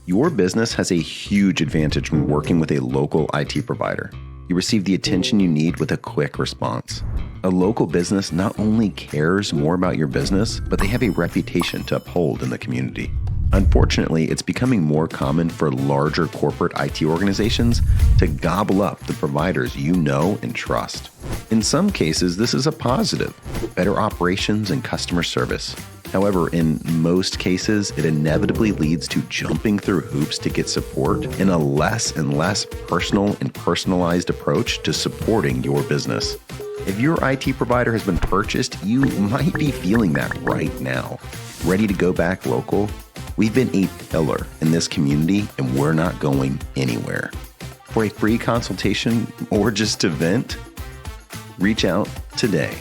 Your business has a huge advantage when working with a local IT provider. You receive the attention you need with a quick response. A local business not only cares more about your business, but they have a reputation to uphold in the community. Unfortunately, it's becoming more common for larger corporate IT organizations to gobble up the providers you know and trust. In some cases, this is a positive, better operations and customer service. However, in most cases, it inevitably leads to jumping through hoops to get support and a less and less personal and personalized approach to supporting your business. If your IT provider has been purchased, you might be feeling that right now. Ready to go back local? We've been a pillar in this community and we're not going anywhere. For a free consultation or just to vent, reach out today.